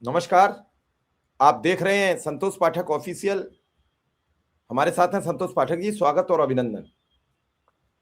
नमस्कार। आप देख रहे हैं संतोष पाठक ऑफिशियल। हमारे साथ हैं संतोष पाठक जी, स्वागत और अभिनंदन।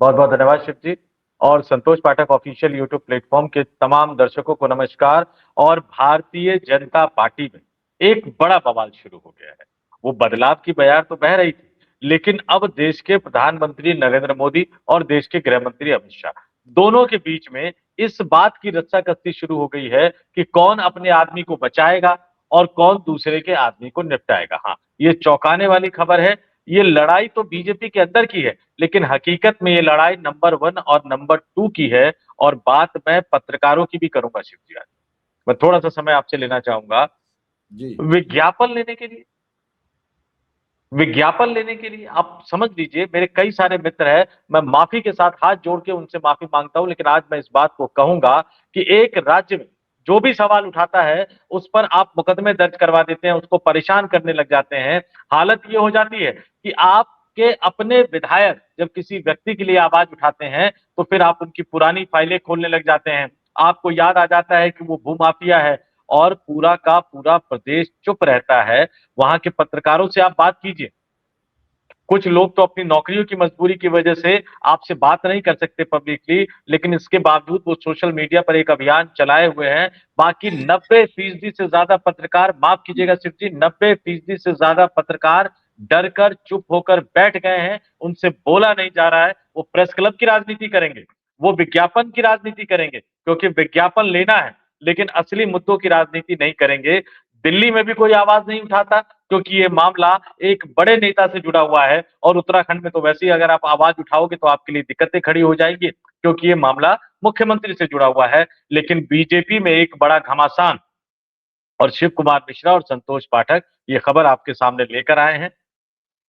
बहुत बहुत धन्यवाद शिव जी। और संतोष पाठक ऑफिशियल यूट्यूब प्लेटफॉर्म के तमाम दर्शकों को नमस्कार। और भारतीय जनता पार्टी में एक बड़ा बवाल शुरू हो गया है। वो बदलाव की बयार तो बह रही थी, लेकिन अब देश के प्रधानमंत्री नरेंद्र मोदी और देश के गृह मंत्री अमित शाह दोनों के बीच में इस बात की रस्साकसी शुरू हो गई है कि कौन अपने आदमी को बचाएगा और कौन दूसरे के आदमी को निपटाएगा। हाँ, ये चौंकाने वाली खबर है। ये लड़ाई तो बीजेपी के अंदर की है, लेकिन हकीकत में ये लड़ाई नंबर 1 और नंबर 2 की है। और बात मैं पत्रकारों की भी करूंगा शिव जी। आज मैं थोड़ा सा समय आपसे लेना चाहूंगा। जी विज्ञापन लेने के लिए विज्ञापन लेने के लिए आप समझ लीजिए, मेरे कई सारे मित्र हैं, मैं माफी के साथ हाथ जोड़ के उनसे माफी मांगता हूं, लेकिन आज मैं इस बात को कहूंगा कि एक राज्य में जो भी सवाल उठाता है उस पर आप मुकदमे दर्ज करवा देते हैं, उसको परेशान करने लग जाते हैं। हालत ये हो जाती है कि आपके अपने विधायक जब किसी व्यक्ति के लिए आवाज उठाते हैं तो फिर आप उनकी पुरानी फाइलें खोलने लग जाते हैं। आपको याद आ जाता है कि वो भूमाफिया है और पूरा का पूरा प्रदेश चुप रहता है। वहां के पत्रकारों से आप बात कीजिए। कुछ लोग तो अपनी नौकरियों की मजबूरी की वजह से आपसे बात नहीं कर सकते पब्लिकली, लेकिन इसके बावजूद वो सोशल मीडिया पर एक अभियान चलाए हुए हैं। बाकी 90% से ज्यादा पत्रकार, माफ कीजिएगा शिव जी, 90% से ज्यादा पत्रकार डर कर चुप होकर बैठ गए हैं। उनसे बोला नहीं जा रहा है। वो प्रेस क्लब की राजनीति करेंगे, वो विज्ञापन की राजनीति करेंगे क्योंकि विज्ञापन लेना है, लेकिन असली मुद्दों की राजनीति नहीं करेंगे। दिल्ली में भी कोई आवाज नहीं उठाता क्योंकि ये मामला एक बड़े नेता से जुड़ा हुआ है। और उत्तराखंड में तो वैसे ही अगर आप आवाज उठाओगे तो आपके लिए दिक्कतें खड़ी हो जाएंगी क्योंकि ये मामला मुख्यमंत्री से जुड़ा हुआ है। लेकिन बीजेपी में एक बड़ा घमासान, और शिव कुमार मिश्रा और संतोष पाठक ये खबर आपके सामने लेकर आए हैं।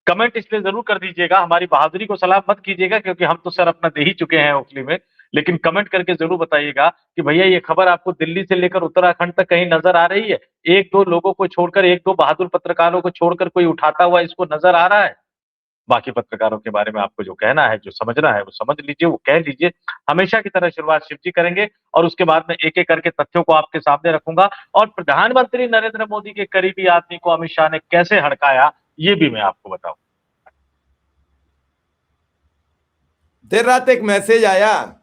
कमेंट इसलिए जरूर कर दीजिएगा, हमारी बहादुरी को सलाम मत कीजिएगा क्योंकि हम तो सर अपना दे ही चुके हैं ओखली में। लेकिन कमेंट करके जरूर बताइएगा कि भैया ये खबर आपको दिल्ली से लेकर उत्तराखंड तक कहीं नजर आ रही है। एक दो लोगों को छोड़कर, एक दो बहादुर पत्रकारों को छोड़कर कोई उठाता हुआ इसको नजर आ रहा है। बाकी पत्रकारों के बारे में आपको जो कहना है, जो समझना है वो समझ लीजिए, वो कह लीजिए। हमेशा की तरह शुरुआत शिव जी करेंगे और उसके बाद में एक एक करके तथ्यों को आपके सामने रखूंगा। और प्रधानमंत्री नरेंद्र मोदी के करीबी आदमी को अमित शाह ने कैसे हड़काया ये भी मैं आपको बताऊं। देर रात एक मैसेज आया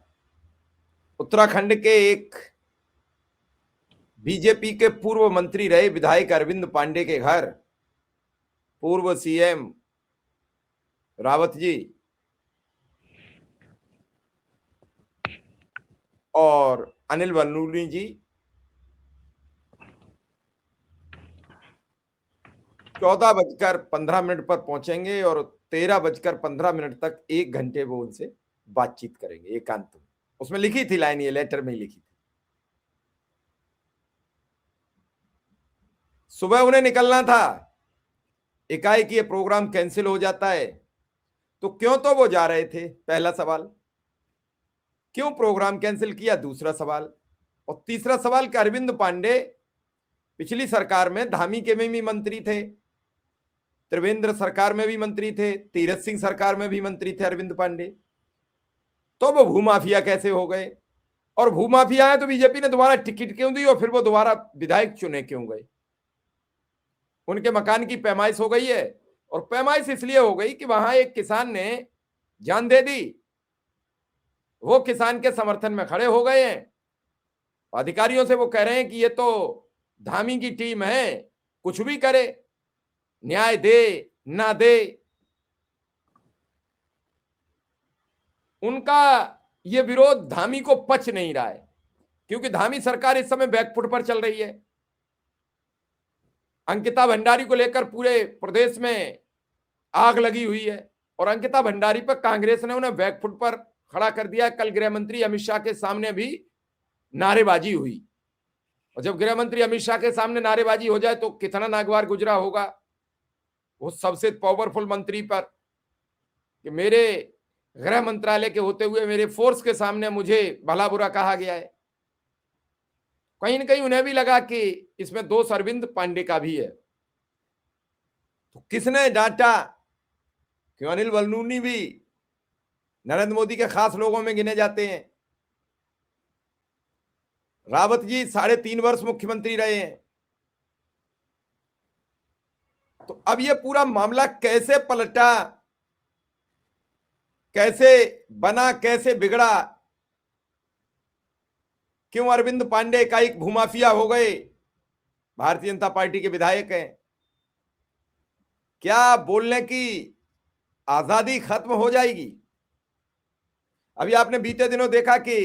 उत्तराखंड के एक बीजेपी के पूर्व मंत्री रहे विधायक अरविंद पांडे के घर। पूर्व सीएम रावत जी और अनिल बलूनी जी 14:15 पर पहुंचेंगे और 13:15 तक 1 घंटे वो उनसे बातचीत करेंगे एकांत में। उसमें लिखी थी लाइन, ये लेटर में लिखी थी। सुबह उन्हें निकलना था, एकाएक ये प्रोग्राम कैंसिल हो जाता है। तो क्यों तो वो जा रहे थे, पहला सवाल। क्यों प्रोग्राम कैंसिल किया, दूसरा सवाल। और तीसरा सवाल कि अरविंद पांडे पिछली सरकार में धामी के में भी मंत्री थे, त्रिवेंद्र सरकार में भी मंत्री थे, तीरथ सिंह सरकार में भी मंत्री थे अरविंद पांडे। तो वो भूमाफिया कैसे हो गए? और भूमाफिया है तो बीजेपी ने दोबारा टिकट क्यों दी और फिर वो दोबारा विधायक चुने क्यों गए? उनके मकान की पैमाइश हो गई है, और पैमाइश इसलिए हो गई कि वहां एक किसान ने जान दे दी। वो किसान के समर्थन में खड़े हो गए हैं। अधिकारियों से वो कह रहे हैं कि ये तो धामी की टीम है, कुछ भी करे, न्याय दे ना दे। उनका ये विरोध धामी को पच नहीं रहा है क्योंकि धामी सरकार इस समय बैकफुट पर चल रही है। अंकिता भंडारी को लेकर पूरे प्रदेश में आग लगी हुई है और अंकिता भंडारी पर कांग्रेस ने उन्हें बैकफुट पर खड़ा कर दिया। कल गृह मंत्री अमित शाह के सामने भी नारेबाजी हुई, और जब गृह मंत्री अमित शाह के सामने नारेबाजी हो जाए तो कितना नागवार गुजरा होगा वो सबसे पावरफुल मंत्री पर कि मेरे गृह मंत्रालय के होते हुए मेरे फोर्स के सामने मुझे भला बुरा कहा गया है। कहीं ना कहीं उन्हें भी लगा कि इसमें दोष अरविंद पांडे का भी है। तो किसने डांटा? क्यों अनिल बलूनी भी नरेंद्र मोदी के खास लोगों में गिने जाते हैं। रावत जी 3.5 वर्ष मुख्यमंत्री रहे हैं, तो अब ये पूरा मामला कैसे पलटा, कैसे बना, कैसे बिगड़ा, क्यों अरविंद पांडे एकाएक भूमाफिया हो गए, भारतीय जनता पार्टी के विधायक हैं, क्या बोलने की आजादी खत्म हो जाएगी? अभी आपने बीते दिनों देखा कि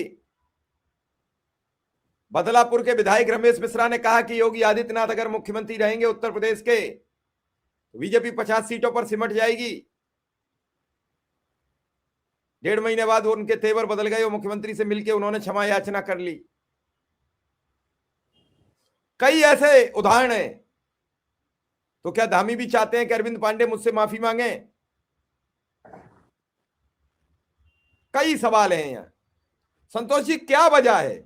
बदलापुर के विधायक रमेश मिश्रा ने कहा कि योगी आदित्यनाथ अगर मुख्यमंत्री रहेंगे उत्तर प्रदेश के तो बीजेपी 50 सीटों पर सिमट जाएगी। 1.5 महीने बाद वो उनके तेवर बदल गए, वो मुख्यमंत्री से मिलकर उन्होंने क्षमा याचना कर ली। कई ऐसे उदाहरण हैं। तो क्या धामी भी चाहते हैं कि अरविंद पांडे मुझसे माफी मांगे? कई सवाल हैं यहां। संतोष जी, क्या वजह है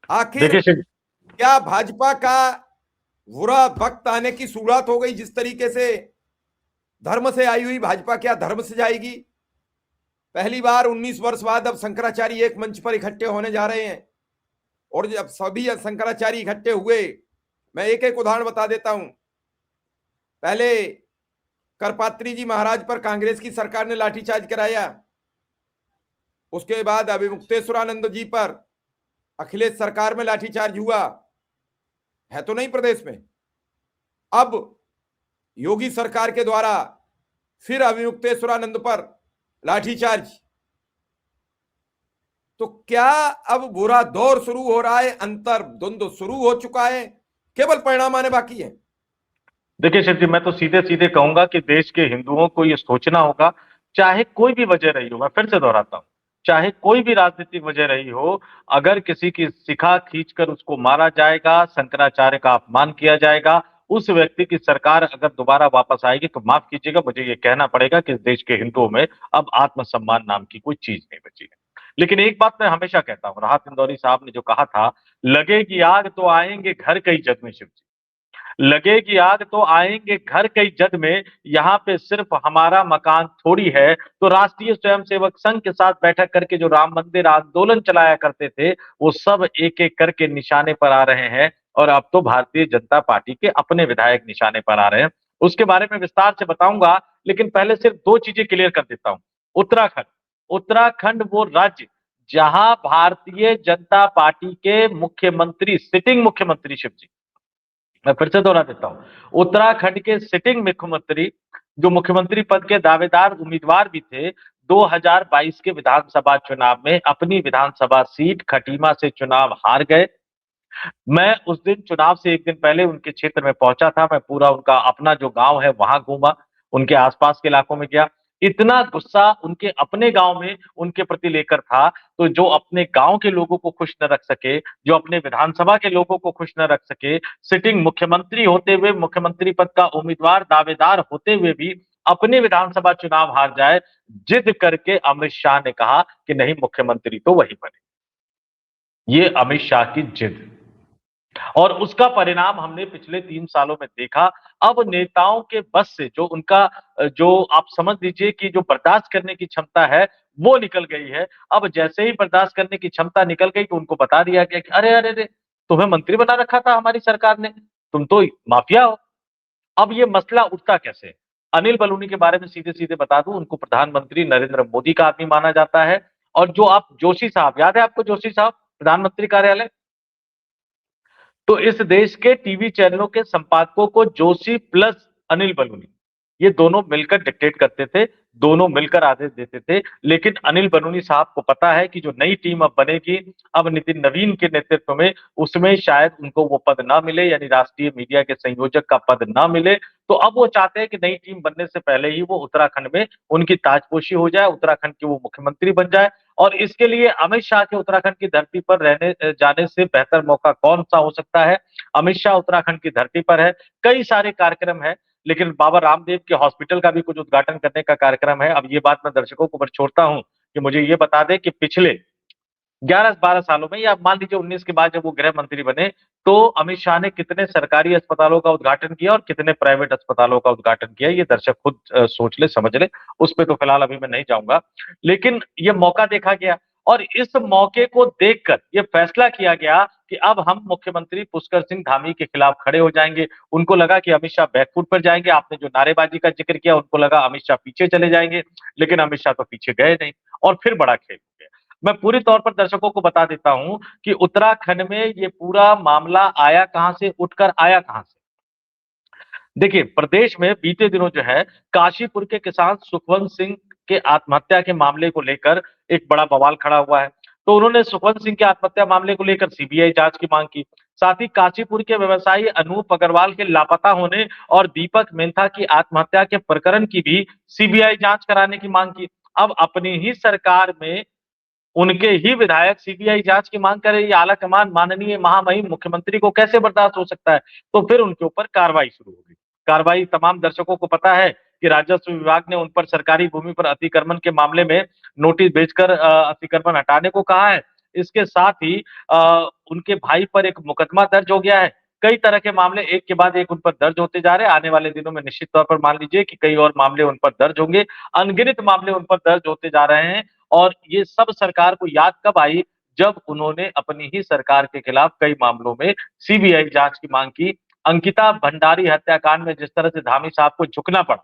आखिर? देखिए, क्या भाजपा का बुरा वक्त आने की शुरुआत हो गई? जिस तरीके से धर्म से आई हुई भाजपा क्या धर्म से जाएगी? पहली बार 19 वर्ष बाद अब शंकराचार्य एक मंच पर इकट्ठे होने जा रहे हैं, और जब सभी शंकराचार्य इकट्ठे हुए, मैं एक एक उदाहरण बता देता हूं। पहले करपात्री जी महाराज पर कांग्रेस की सरकार ने लाठीचार्ज कराया, उसके बाद अभिमुक्तेश्वरानंद जी पर अखिलेश सरकार में लाठीचार्ज हुआ है, तो नहीं प्रदेश में। अब योगी सरकार के द्वारा फिर अभिमुक्तेश्वरानंद पर लाठीचार्ज। तो क्या अब बुरा दौर शुरू हो रहा है? अंतर द्वंद्व शुरू हो चुका है, केवल परिणाम आने बाकी है? देखिए शिव जी, मैं तो सीधे सीधे कहूंगा कि देश के हिंदुओं को ये सोचना होगा, चाहे कोई भी वजह रही हो, मैं फिर से दोहराता हूं, चाहे कोई भी राजनीतिक वजह रही हो, अगर किसी की शिखा खींचकर उसको मारा जाएगा, शंकराचार्य का अपमान किया जाएगा, उस व्यक्ति की सरकार अगर दोबारा वापस आएगी तो माफ कीजिएगा, मुझे ये कहना पड़ेगा कि इस देश के हिंदुओं में अब आत्मसम्मान नाम की कोई चीज नहीं बची है। लेकिन एक बात मैं हमेशा कहता हूं, राहत इंदौरी साहब ने जो कहा था, लगेगी आग तो आएंगे घर कई जद में। शिव जी, लगेगी आग तो आएंगे घर कई जद में, यहाँ पे सिर्फ हमारा मकान थोड़ी है। तो राष्ट्रीय स्वयंसेवक संघ के साथ बैठक करके जो राम मंदिर आंदोलन चलाया करते थे, वो सब एक एक करके निशाने पर आ रहे हैं, और अब तो भारतीय जनता पार्टी के अपने विधायक निशाने पर आ रहे हैं। उसके बारे में विस्तार से बताऊंगा, लेकिन पहले सिर्फ दो चीजें क्लियर कर देता हूं। उत्तराखंड, उत्तराखंड वो राज्य जहां भारतीय जनता पार्टी के मुख्यमंत्री, सिटिंग मुख्यमंत्री, शिव जी मैं फिर से दोहरा देता हूं, उत्तराखंड के सिटिंग मुख्यमंत्री, जो मुख्यमंत्री पद के दावेदार उम्मीदवार भी थे, 2022 के विधानसभा चुनाव में अपनी विधानसभा सीट खटीमा से चुनाव हार गए। मैं उस दिन चुनाव से एक दिन पहले उनके क्षेत्र में पहुंचा था, मैं पूरा उनका अपना जो गांव है वहां घूमा, उनके आसपास के इलाकों में गया। इतना गुस्सा उनके अपने गांव में उनके प्रति लेकर था, तो जो अपने गांव के लोगों को खुश न रख सके, जो अपने विधानसभा के लोगों को खुश न रख सके, सिटिंग मुख्यमंत्री होते हुए, मुख्यमंत्री पद का उम्मीदवार दावेदार होते हुए भी अपने विधानसभा चुनाव हार जाए, जिद करके अमित शाह ने कहा कि नहीं, मुख्यमंत्री तो वही बने। ये अमित शाह की जिद, और उसका परिणाम हमने पिछले 3 सालों में देखा। अब नेताओं के बस से जो उनका जो आप समझ लीजिए कि जो बर्दाश्त करने की क्षमता है, वो निकल गई है। अब जैसे ही बर्दाश्त करने की क्षमता निकल गई तो उनको बता दिया गया कि अरे अरे अरे, तुम्हें मंत्री बना रखा था हमारी सरकार ने, तुम तो माफिया हो। अब ये मसला उठता कैसे? अनिल बलूनी के बारे में सीधे सीधे बता दूं, उनको प्रधानमंत्री नरेंद्र मोदी का आदमी माना जाता है। और जो आप जोशी साहब, याद है आपको जोशी साहब, प्रधानमंत्री कार्यालय, तो इस देश के टीवी चैनलों के संपादकों को जोशी प्लस अनिल बलूनी, ये दोनों मिलकर डिक्टेट करते थे, दोनों मिलकर आदेश देते थे। लेकिन अनिल बलूनी साहब को पता है कि जो नई टीम अब बनेगी, अब नितिन नवीन के नेतृत्व में, उसमें शायद उनको वो पद ना मिले, यानी राष्ट्रीय मीडिया के संयोजक का पद ना मिले। तो अब वो चाहते हैं कि नई टीम बनने से पहले ही वो उत्तराखंड में उनकी ताजपोशी हो जाए, उत्तराखंड के वो मुख्यमंत्री बन जाए। और इसके लिए अमित शाह के उत्तराखंड की धरती पर रहने जाने से बेहतर मौका कौन सा हो सकता है? अमित शाह उत्तराखंड की धरती पर है, कई सारे कार्यक्रम है, लेकिन बाबा रामदेव के हॉस्पिटल का भी कुछ उद्घाटन करने का कार्यक्रम है। अब ये बात मैं दर्शकों को छोड़ता हूं कि मुझे ये बता दें कि पिछले 11-12 सालों में, या मान लीजिए 19 के बाद जब वो गृह मंत्री बने, तो अमित शाह ने कितने सरकारी अस्पतालों का उद्घाटन किया और कितने प्राइवेट अस्पतालों का उद्घाटन किया, ये दर्शक खुद सोच ले, समझ ले। उस पे तो फिलहाल अभी मैं नहीं जाऊंगा, लेकिन ये मौका देखा गया। और इस मौके को देखकर यह फैसला किया गया कि अब हम मुख्यमंत्री पुष्कर सिंह धामी के खिलाफ खड़े हो जाएंगे। उनको लगा कि अमित शाह बैकफुट पर जाएंगे। आपने जो नारेबाजी का जिक्र किया, उनको लगा अमित शाह पीछे चले जाएंगे, लेकिन अमित शाह तो पीछे गए नहीं और फिर बड़ा खेल हो गया। मैं पूरी तौर पर दर्शकों को बता देता हूं कि उत्तराखंड में ये पूरा मामला आया कहां से, उठकर आया कहां से। देखिए, प्रदेश में बीते दिनों जो है काशीपुर के किसान सुखवंत सिंह के आत्महत्या के मामले को लेकर एक बड़ा बवाल खड़ा हुआ है। तो उन्होंने सुखवंत सिंह के आत्महत्या मामले को लेकर सीबीआई जांच की मांग की। साथ ही काशीपुर के व्यवसायी अनूप अग्रवाल के लापता होने और दीपक मेहता की आत्महत्या के प्रकरण की भी सीबीआई जांच कराने की मांग की। अब अपनी ही सरकार में उनके ही विधायक सीबीआई जांच की मांग करे, ये आला कमान माननीय महामहिम मुख्यमंत्री को कैसे बर्दाश्त हो सकता है? तो फिर उनके ऊपर कार्रवाई शुरू हो गई। कार्रवाई, तमाम दर्शकों को पता है कि राजस्व विभाग ने उन पर सरकारी भूमि पर अतिक्रमण के मामले में नोटिस भेजकर अतिक्रमण हटाने को कहा है। इसके साथ ही उनके भाई पर एक मुकदमा दर्ज हो गया है। कई तरह के मामले एक के बाद एक उन पर दर्ज होते जा रहे हैं। आने वाले दिनों में निश्चित तौर पर मान लीजिए कि कई और मामले उन पर दर्ज होंगे। अनगिनत मामले उन पर दर्ज होते जा रहे हैं और ये सब सरकार को याद कब आई, जब उन्होंने अपनी ही सरकार के खिलाफ कई मामलों में सीबीआई जांच की मांग की। अंकिता भंडारी हत्याकांड में जिस तरह से धामी साहब को झुकना पड़ा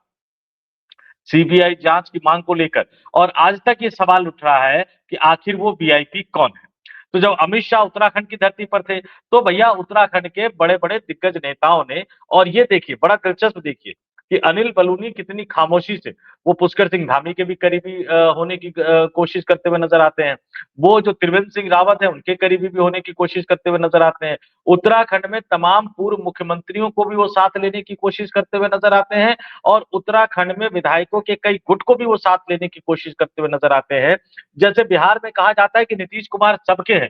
सीबीआई जांच की मांग को लेकर, और आज तक ये सवाल उठ रहा है कि आखिर वो वीआईपी कौन है। तो जब अमित शाह उत्तराखंड की धरती पर थे, तो भैया उत्तराखंड के बड़े-बड़े दिग्गज नेताओं ने, और ये देखिए बड़ा दिलचस्प देखिए कि अनिल बलूनी कितनी खामोशी से वो पुष्कर सिंह धामी के भी करीबी होने की कोशिश करते हुए नजर आते हैं। वो जो त्रिवेंद्र सिंह रावत है उनके करीबी भी होने की कोशिश करते हुए नजर आते हैं। उत्तराखंड में तमाम पूर्व मुख्यमंत्रियों को भी वो साथ लेने की कोशिश करते हुए नजर आते हैं और उत्तराखंड में विधायकों के कई गुट को भी वो साथ लेने की कोशिश करते हुए नजर आते हैं। जैसे बिहार में कहा जाता है कि नीतीश कुमार सबके हैं,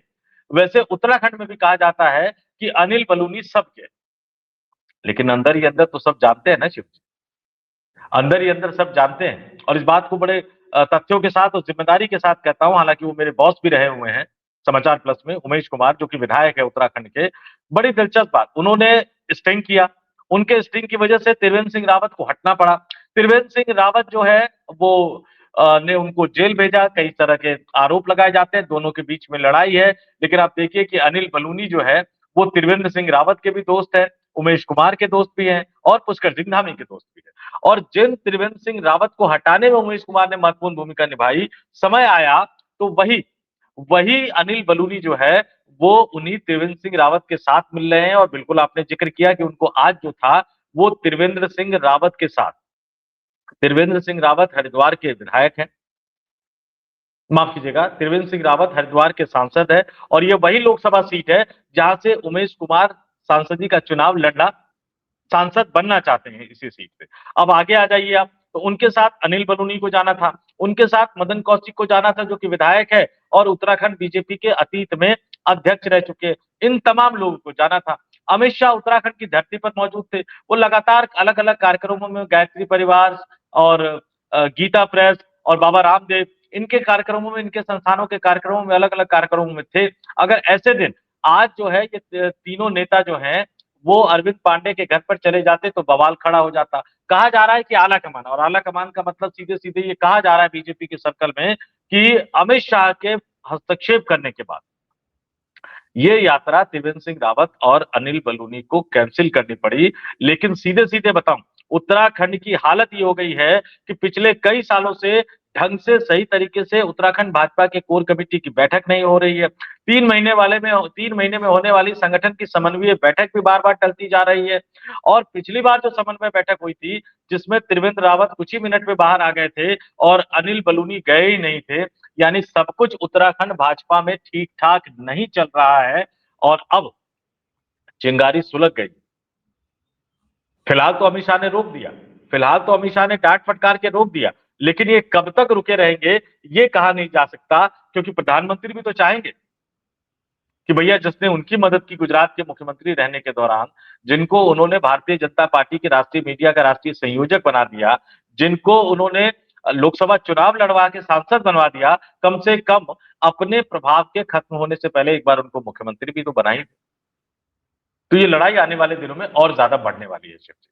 वैसे उत्तराखंड में भी कहा जाता है कि अनिल बलूनी सबके। लेकिन अंदर ही अंदर तो सब जानते हैं ना शिव जी, अंदर ही अंदर सब जानते हैं। और इस बात को बड़े तथ्यों के साथ और जिम्मेदारी के साथ कहता हूं, हालांकि वो मेरे बॉस भी रहे हुए हैं समाचार प्लस में, उमेश कुमार, जो कि विधायक है उत्तराखंड के। बड़ी दिलचस्प बात, उन्होंने स्टिंग किया। उनके स्टिंग की वजह से त्रिवेंद्र सिंह रावत को हटना पड़ा। त्रिवेंद्र सिंह रावत जो है वो ने उनको जेल भेजा। कई तरह के आरोप लगाए जाते हैं, दोनों के बीच में लड़ाई है। लेकिन आप देखिए कि अनिल बलूनी जो है वो त्रिवेंद्र सिंह रावत के भी दोस्त है, उमेश कुमार के दोस्त भी हैं और पुष्कर सिंह धामी के दोस्त भी हैं। और जिन त्रिवेंद्र सिंह रावत को हटाने में उमेश कुमार ने महत्वपूर्ण भूमिका निभाई, समय आया तो वही वही अनिल बलूनी जो है वो उन्हीं त्रिवेंद्र सिंह रावत के साथ मिल रहे हैं। और बिल्कुल आपने जिक्र किया कि उनको आज जो था वो त्रिवेंद्र सिंह रावत के साथ। त्रिवेंद्र सिंह रावत हरिद्वार के विधायक हैं, माफ कीजिएगा, त्रिवेंद्र सिंह रावत हरिद्वार के सांसद है और ये वही लोकसभा सीट है जहां से उमेश कुमार सांसदी का चुनाव लड़ना, सांसद बनना चाहते हैं इसी सीट पे। अब आगे आ जाइए आप, तो उनके साथ अनिल बलूनी को जाना था, उनके साथ मदन कौशिक को जाना था जो कि विधायक है और उत्तराखंड बीजेपी के अतीत में अध्यक्ष रह चुके। इन तमाम लोगों को जाना था। अमित शाह उत्तराखंड की धरती पर मौजूद थे। वो लगातार अलग अलग कार्यक्रमों में गायत्री परिवार और गीता प्रेस और बाबा रामदेव, इनके कार्यक्रमों में, इनके संस्थानों के कार्यक्रमों में, अलग अलग कार्यक्रमों में थे। अगर ऐसे दिन आज जो है ये तीनों नेता जो हैं वो अरविंद पांडे के घर पर चले जाते तो बवाल खड़ा हो जाता। कहा जा रहा है कि आला कमान, और आला कमान का मतलब सीधे सीधे ये कहा जा रहा है बीजेपी के सर्कल में कि अमित शाह के हस्तक्षेप करने के बाद ये यात्रा त्रिवेंद्र सिंह रावत और अनिल बलूनी को कैंसिल करनी पड़ी। लेकिन सीधे सीधे बताऊं, उत्तराखंड की हालत ये हो गई है कि पिछले कई सालों से ढंग से सही तरीके से उत्तराखंड भाजपा के कोर कमेटी की बैठक नहीं हो रही है। 3 महीने में होने वाली संगठन की समन्वय बैठक भी बार बार टलती जा रही है। और पिछली बार जो समन्वय बैठक हुई थी जिसमें त्रिवेंद्र रावत कुछ ही मिनट में बाहर आ गए थे और अनिल बलूनी गए ही नहीं थे, यानी सब कुछ उत्तराखंड भाजपा में ठीक ठाक नहीं चल रहा है। और अब चिंगारी सुलग गई। फिलहाल तो अमित शाह ने रोक दिया, फिलहाल तो अमित शाह ने डांट फटकार के रोक दिया, लेकिन ये कब तक रुके रहेंगे ये कहा नहीं जा सकता, क्योंकि प्रधानमंत्री भी तो चाहेंगे कि भैया जिसने उनकी मदद की गुजरात के मुख्यमंत्री रहने के दौरान, जिनको उन्होंने भारतीय जनता पार्टी के राष्ट्रीय मीडिया का राष्ट्रीय संयोजक बना दिया, जिनको उन्होंने लोकसभा चुनाव लड़वा के सांसद बनवा दिया, कम से कम अपने प्रभाव के खत्म होने से पहले एक बार उनको मुख्यमंत्री भी तो बनाई। तो ये लड़ाई आने वाले दिनों में और ज्यादा बढ़ने वाली है शिव जी।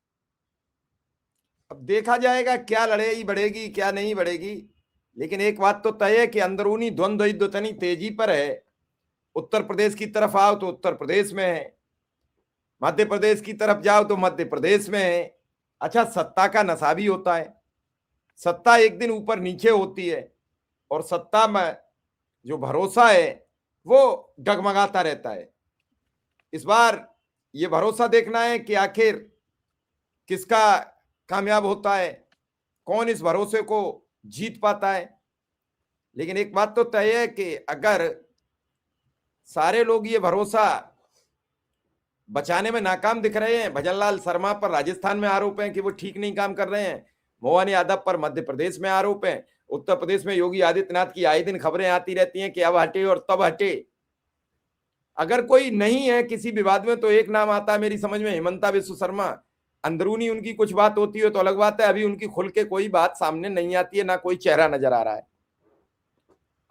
अब देखा जाएगा क्या लड़ाई बढ़ेगी क्या नहीं बढ़ेगी, लेकिन एक बात तो तय है कि अंदरूनी द्वंद्व युद्ध इतनी तेजी पर है। उत्तर प्रदेश की तरफ आओ तो उत्तर प्रदेश में है, मध्य प्रदेश की तरफ जाओ तो मध्य प्रदेश में है। अच्छा, सत्ता का नशा भी होता है, सत्ता एक दिन ऊपर नीचे होती है, और सत्ता में जो भरोसा है वो डगमगाता रहता है। इस बार ये भरोसा देखना है कि आखिर किसका कामयाब होता है, कौन इस भरोसे को जीत पाता है। लेकिन एक बात तो तय है कि अगर सारे लोग ये भरोसा बचाने में नाकाम दिख रहे हैं, भजनलाल शर्मा पर राजस्थान में आरोप है कि वो ठीक नहीं काम कर रहे हैं, मोहन यादव पर मध्य प्रदेश में आरोप है, उत्तर प्रदेश में योगी आदित्यनाथ की आए दिन खबरें आती रहती हैं कि अब हटे और तब हटे। अगर कोई नहीं है किसी विवाद में तो एक नाम आता है मेरी समझ में, हेमंता विश्व शर्मा। अंदरूनी उनकी कुछ बात होती है तो अलग बात है, अभी उनकी खुल के कोई बात सामने नहीं आती है, ना कोई चेहरा नजर आ रहा है।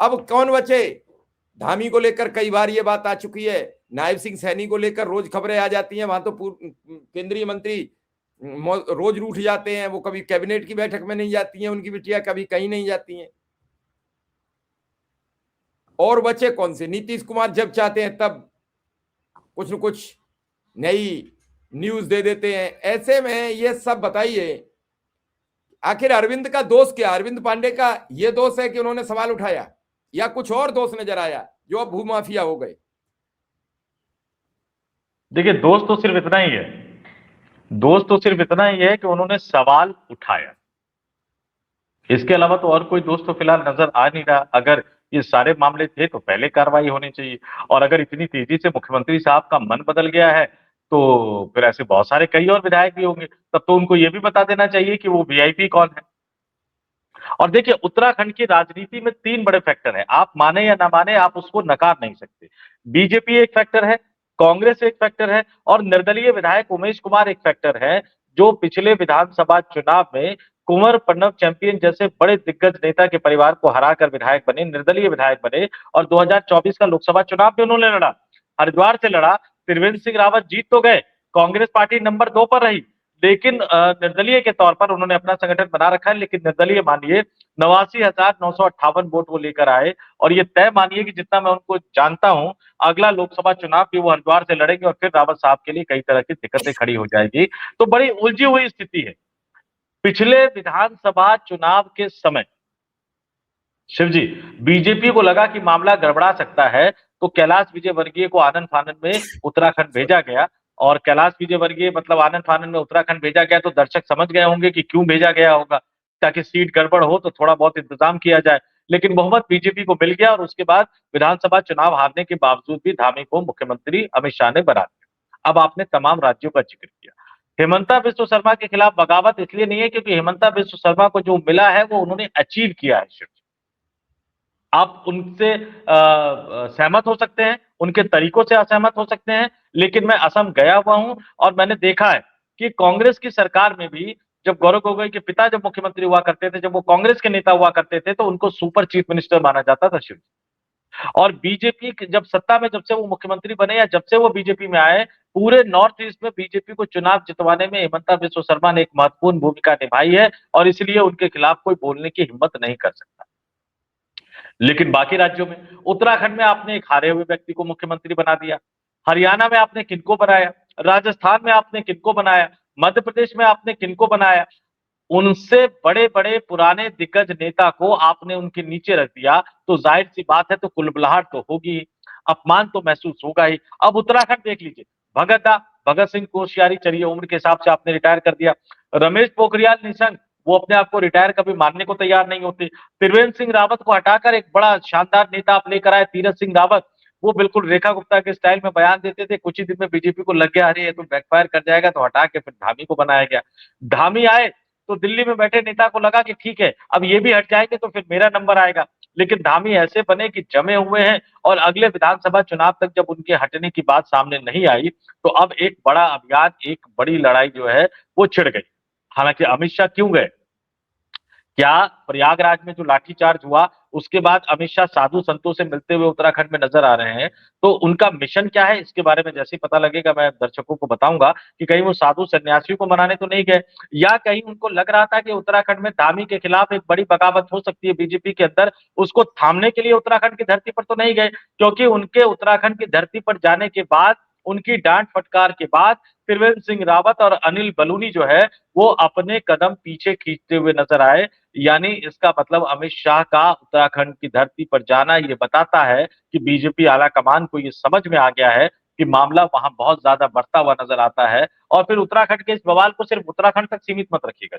अब कौन बचे? धामी को लेकर कई बार ये बात आ चुकी है, नायब सिंह सैनी को लेकर रोज खबरें आ जाती हैं, वहां तो केंद्रीय मंत्री रोज रूठ जाते हैं, वो कभी कैबिनेट की बैठक में नहीं जाती हैं, उनकी बिटिया कभी कहीं नहीं जाती हैं। और बचे कौन से? नीतीश कुमार जब चाहते हैं तब कुछ न कुछ नई न्यूज दे देते हैं। ऐसे में ये सब बताइए आखिर अरविंद का दोष क्या? अरविंद पांडे का ये दोष है कि उन्होंने सवाल उठाया, या कुछ और दोष नजर आया जो अब भूमाफिया हो गए? देखिए, दोस्त तो सिर्फ इतना ही है, दोस्त तो सिर्फ इतना ही है कि उन्होंने सवाल उठाया। इसके अलावा तो और कोई दोस्त तो फिलहाल नजर आ नहीं रहा। अगर ये सारे मामले थे तो पहले कार्रवाई होनी चाहिए, और अगर इतनी तेजी से मुख्यमंत्री साहब का मन बदल गया है तो फिर ऐसे बहुत सारे कई और विधायक भी होंगे, तब तो उनको ये भी बता देना चाहिए कि वो वीआईपी कौन है। और देखिए, उत्तराखंड की राजनीति में 3 बड़े फैक्टर हैं, आप माने या ना माने, आप उसको नकार नहीं सकते। बीजेपी एक फैक्टर है, कांग्रेस एक फैक्टर है, और निर्दलीय विधायक उमेश कुमार एक फैक्टर है, जो पिछले विधानसभा चुनाव में कुंवर प्रणव चैंपियन जैसे बड़े दिग्गज नेता के परिवार को हराकर विधायक बने, निर्दलीय विधायक बने, और 2024 का लोकसभा चुनाव भी उन्होंने लड़ा, हरिद्वार से लड़ा। त्रिवेंद्र सिंह रावत जीत तो गए, कांग्रेस पार्टी नंबर 2 पर रही, लेकिन निर्दलीय के तौर पर उन्होंने अपना संगठन बना रखा है। लेकिन निर्दलीय मानिए 89,958 वोट वो लेकर आए, और ये तय मानिए कि जितना मैं उनको जानता हूं, अगला लोकसभा चुनाव भी वो हरिद्वार से लड़ेंगे, और फिर रावत साहब के लिए कई तरह की दिक्कतें खड़ी हो जाएगी। तो बड़ी उलझी हुई स्थिति है। पिछले विधानसभा चुनाव के समय शिव जी, बीजेपी को लगा कि मामला गड़बड़ा सकता है, तो कैलाश विजयवर्गीय को आनन फानन में उत्तराखंड भेजा गया। और कैलाश विजयवर्गीय मतलब आनन फानन में उत्तराखंड भेजा गया, तो दर्शक समझ गए होंगे कि क्यों भेजा गया होगा, ताकि सीट गड़बड़ हो तो थोड़ा बहुत इंतजाम किया जाए। लेकिन बहुमत बीजेपी को मिल गया, और उसके बाद विधानसभा चुनाव हारने के बावजूद भी धामी को मुख्यमंत्री अमित शाह ने बना दिया। अब आपने तमाम राज्यों का जिक्र किया, हेमंता बिस्व शर्मा के खिलाफ बगावत इसलिए नहीं है क्योंकि हेमंता बिस्व शर्मा को जो मिला है वो उन्होंने अचीव किया है। शिव, आप उनसे सहमत हो सकते हैं, उनके तरीकों से असहमत हो सकते हैं, लेकिन मैं असम गया हुआ हूं और मैंने देखा है कि कांग्रेस की सरकार में भी जब गौरव गोगोई के पिता जब मुख्यमंत्री हुआ करते थे, जब वो कांग्रेस के नेता हुआ करते थे, तो उनको सुपर चीफ मिनिस्टर माना जाता था। शिव, और बीजेपी जब सत्ता में, जब से वो मुख्यमंत्री बने या जब से वो बीजेपी में आए, पूरे नॉर्थ ईस्ट में बीजेपी को चुनाव जितवाने में हेमंता बिस्व शर्मा ने एक महत्वपूर्ण भूमिका निभाई है, और इसलिए उनके खिलाफ कोई बोलने की हिम्मत नहीं कर सकता। लेकिन बाकी राज्यों में, उत्तराखंड में आपने एक हारे हुए व्यक्ति को मुख्यमंत्री बना दिया, हरियाणा में आपने किनको बनाया, राजस्थान में आपने किनको बनाया, मध्य प्रदेश में आपने किनको बनाया। उनसे बड़े बड़े पुराने दिग्गज नेता को आपने उनके नीचे रख दिया, तो जाहिर सी बात है, तो कुलबुलाहट तो होगी, अपमान तो महसूस होगा ही। अब उत्तराखंड देख लीजिए, भगत सिंह कोश्यारी, चलिए उम्र के हिसाब से आपने रिटायर कर दिया। रमेश पोखरियाल निशंक, वो अपने आप को रिटायर कभी मानने को तैयार नहीं होते। त्रिवेंद्र सिंह रावत को हटाकर एक बड़ा शानदार नेता आप लेकर आए, तीरथ सिंह रावत, वो बिल्कुल रेखा गुप्ता के स्टाइल में बयान देते थे, कुछ ही दिन में बीजेपी को लग गया अरे ये तो बैकफायर कर जाएगा, तो हटा के फिर धामी को बनाया गया। धामी आए तो दिल्ली में बैठे नेता को लगा कि ठीक है, अब ये भी हट जाएंगे तो फिर मेरा नंबर आएगा। लेकिन धामी ऐसे बने कि जमे हुए हैं, और अगले विधानसभा चुनाव तक जब उनके हटने की बात सामने नहीं आई, तो अब एक बड़ा अभियान, एक बड़ी लड़ाई जो है वो छिड़ गई। हालांकि अमित शाह क्यों गए? क्या प्रयागराज में जो लाठीचार्ज हुआ उसके बाद अमित शाह साधु संतों से मिलते हुए उत्तराखंड में नजर आ रहे हैं। तो उनका मिशन क्या है, इसके बारे में जैसे ही पता लगेगा मैं दर्शकों को बताऊंगा कि कहीं वो साधु सन्यासियों को मनाने तो नहीं गए, या कहीं उनको लग रहा था कि उत्तराखंड में धामी के खिलाफ एक बड़ी बगावत हो सकती है बीजेपी के अंदर, उसको थामने के लिए उत्तराखंड की धरती पर तो नहीं गए। क्योंकि उनके उत्तराखंड की धरती पर जाने के बाद, उनकी डांट फटकार के बाद त्रिवेंद्र सिंह रावत और अनिल बलूनी जो है वो अपने कदम पीछे खींचते हुए नजर आए। यानी इसका मतलब अमित शाह का उत्तराखंड की धरती पर जाना ये बताता है कि बीजेपी आलाकमान को ये समझ में आ गया है कि मामला वहां बहुत ज्यादा बढ़ता हुआ नजर आता है। और फिर उत्तराखंड के इस बवाल को सिर्फ उत्तराखंड तक सीमित मत रखिएगा।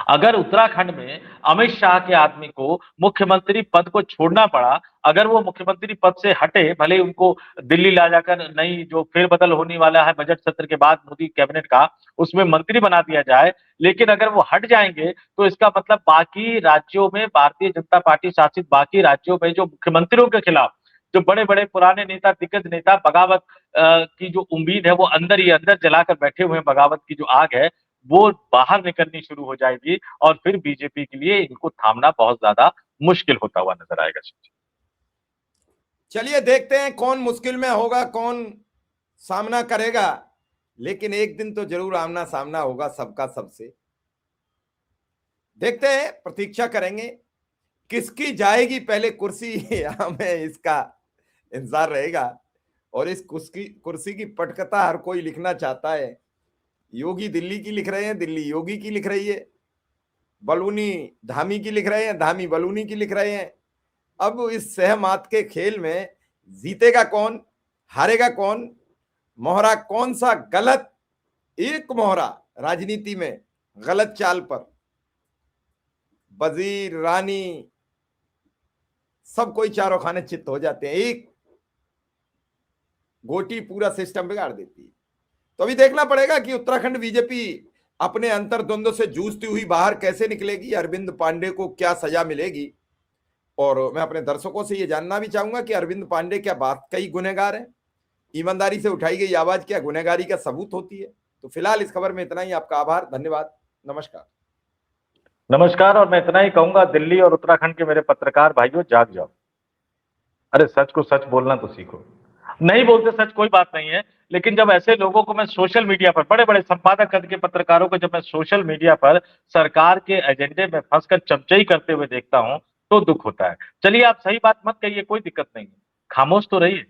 अगर उत्तराखंड में अमित शाह के आदमी को मुख्यमंत्री पद को छोड़ना पड़ा, अगर वो मुख्यमंत्री पद से हटे, भले उनको दिल्ली ला जाकर नई जो फेरबदल होने वाला है बजट सत्र के बाद मोदी कैबिनेट का, उसमें मंत्री बना दिया जाए, लेकिन अगर वो हट जाएंगे तो इसका मतलब बाकी राज्यों में, भारतीय जनता पार्टी शासित बाकी राज्यों में जो मुख्यमंत्रियों के खिलाफ जो बड़े बड़े पुराने नेता, दिग्गज नेता बगावत की जो उम्मीद है वो अंदर ही अंदर जलाकर बैठे हुए हैं, बगावत की जो आग है वो बाहर निकलनी शुरू हो जाएगी और फिर बीजेपी के लिए इनको थामना बहुत ज्यादा मुश्किल होता हुआ नजर आएगा। चलिए देखते हैं कौन मुश्किल में होगा, कौन सामना करेगा, लेकिन एक दिन तो जरूर आमना सामना होगा सबका सबसे। देखते हैं, प्रतीक्षा करेंगे किसकी जाएगी पहले कुर्सी हमें इसका इंतजार रहेगा। और इस कुर्सी की पटकथा हर कोई लिखना चाहता है। योगी दिल्ली की लिख रहे हैं, दिल्ली योगी की लिख रही है, बलूनी धामी की लिख रहे हैं, धामी बलूनी की लिख रहे हैं। अब इस सहमात के खेल में जीतेगा कौन, हारेगा कौन, मोहरा कौन सा गलत, एक मोहरा राजनीति में गलत चाल पर वजीर रानी सब कोई चारों खाने चित्त हो जाते हैं, एक गोटी पूरा सिस्टम बिगाड़ देती है। तो अभी देखना पड़ेगा कि उत्तराखंड बीजेपी अपने अंतर्द्वंद से जूझती हुई बाहर कैसे निकलेगी, अरविंद पांडे को क्या सजा मिलेगी। और मैं अपने दर्शकों से ये जानना भी चाहूंगा कि अरविंद पांडे क्या बात कई गुनहगार हैं, ईमानदारी से उठाई गई आवाज क्या गुनहगारी का सबूत होती है। तो फिलहाल इस खबर में इतना ही। आपका आभार, धन्यवाद, नमस्कार। नमस्कार। और मैं इतना ही कहूंगा, दिल्ली और उत्तराखंड के मेरे पत्रकार भाइयों, जाग जाओ। अरे सच को सच बोलना तो सीखो। नहीं बोलते सच कोई बात नहीं है, लेकिन जब ऐसे लोगों को मैं सोशल मीडिया पर, बड़े बड़े संपादक कद के पत्रकारों को जब मैं सोशल मीडिया पर सरकार के एजेंडे में फंसकर चमचई करते हुए देखता हूं तो दुख होता है। चलिए आप सही बात मत कहिए, कोई दिक्कत नहीं है, खामोश तो रहिए।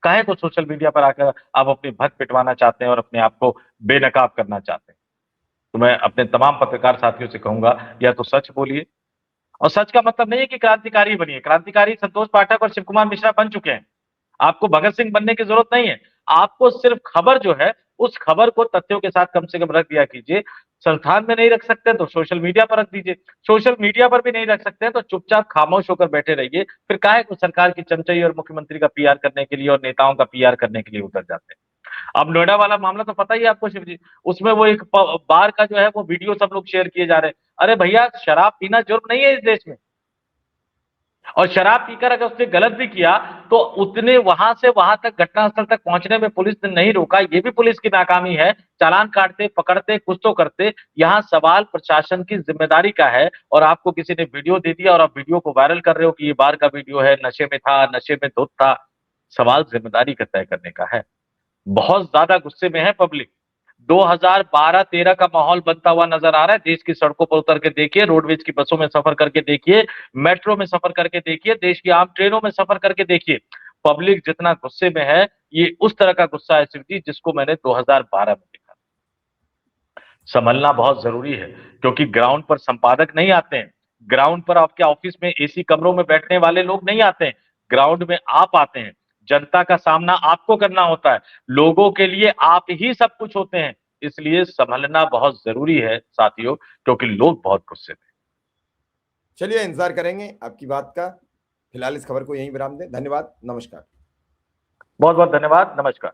काहे को सोशल मीडिया पर आकर आप अपनी भक्त पिटवाना चाहते हैं और अपने आप को बेनकाब करना चाहते हैं। तो मैं अपने तमाम पत्रकार साथियों से कहूंगा, या तो सच बोलिए, और सच का मतलब नहीं है कि क्रांतिकारी बनिए। क्रांतिकारी संतोष पाठक और शिव कुमार मिश्रा बन चुके हैं। आपको भगत सिंह बनने की जरूरत नहीं है। आपको सिर्फ खबर जो है, उस खबर को तथ्यों के साथ कम से कम रख दिया कीजिए। संस्थान में नहीं रख सकते तो सोशल मीडिया पर रख दीजिए। सोशल मीडिया पर भी नहीं रख सकते हैं तो चुपचाप खामोश होकर बैठे रहिए। फिर काहे को सरकार की चमचई और मुख्यमंत्री का पीआर करने के लिए और नेताओं का पीआर करने के लिए उतर जाते हैं। अब नोएडा वाला मामला तो पता ही है आपको शिव जी, उसमें वो एक बार का जो है वो वीडियो सब लोग शेयर किए जा रहे हैं। अरे भैया, शराब पीना जुर्म नहीं है इस देश में, और शराब पीकर अगर उसने गलत भी किया तो उतने वहां से वहां तक घटनास्थल तक पहुंचने में पुलिस ने नहीं रोका, ये भी पुलिस की नाकामी है। चालान काटते, पकड़ते, कुछ तो करते। यहाँ सवाल प्रशासन की जिम्मेदारी का है। और आपको किसी ने वीडियो दे दिया और आप वीडियो को वायरल कर रहे हो कि ये बार का वीडियो है, नशे में था, नशे में धुत था। सवाल जिम्मेदारी का तय करने का है। बहुत ज्यादा गुस्से में है पब्लिक। 2012-13 का माहौल बनता हुआ नजर आ रहा है। देश की सड़कों पर उतर के देखिए, रोडवेज की बसों में सफर करके देखिए, मेट्रो में सफर करके देखिए, देश की आम ट्रेनों में सफर करके देखिए। पब्लिक जितना गुस्से में है, ये उस तरह का गुस्सा है शिव जी जिसको मैंने 2012 में देखा। संभलना बहुत जरूरी है, क्योंकि ग्राउंड पर संपादक नहीं आते हैं। ग्राउंड पर आपके ऑफिस में एसी कमरों में बैठने वाले लोग नहीं आते हैं। ग्राउंड में आप आते हैं। जनता का सामना आपको करना होता है। लोगों के लिए आप ही सब कुछ होते हैं। इसलिए संभलना बहुत जरूरी है साथियों, क्योंकि लोग बहुत गुस्से में। चलिए इंतजार करेंगे आपकी बात का। फिलहाल इस खबर को यहीं विराम दें। धन्यवाद, नमस्कार। बहुत बहुत धन्यवाद, नमस्कार।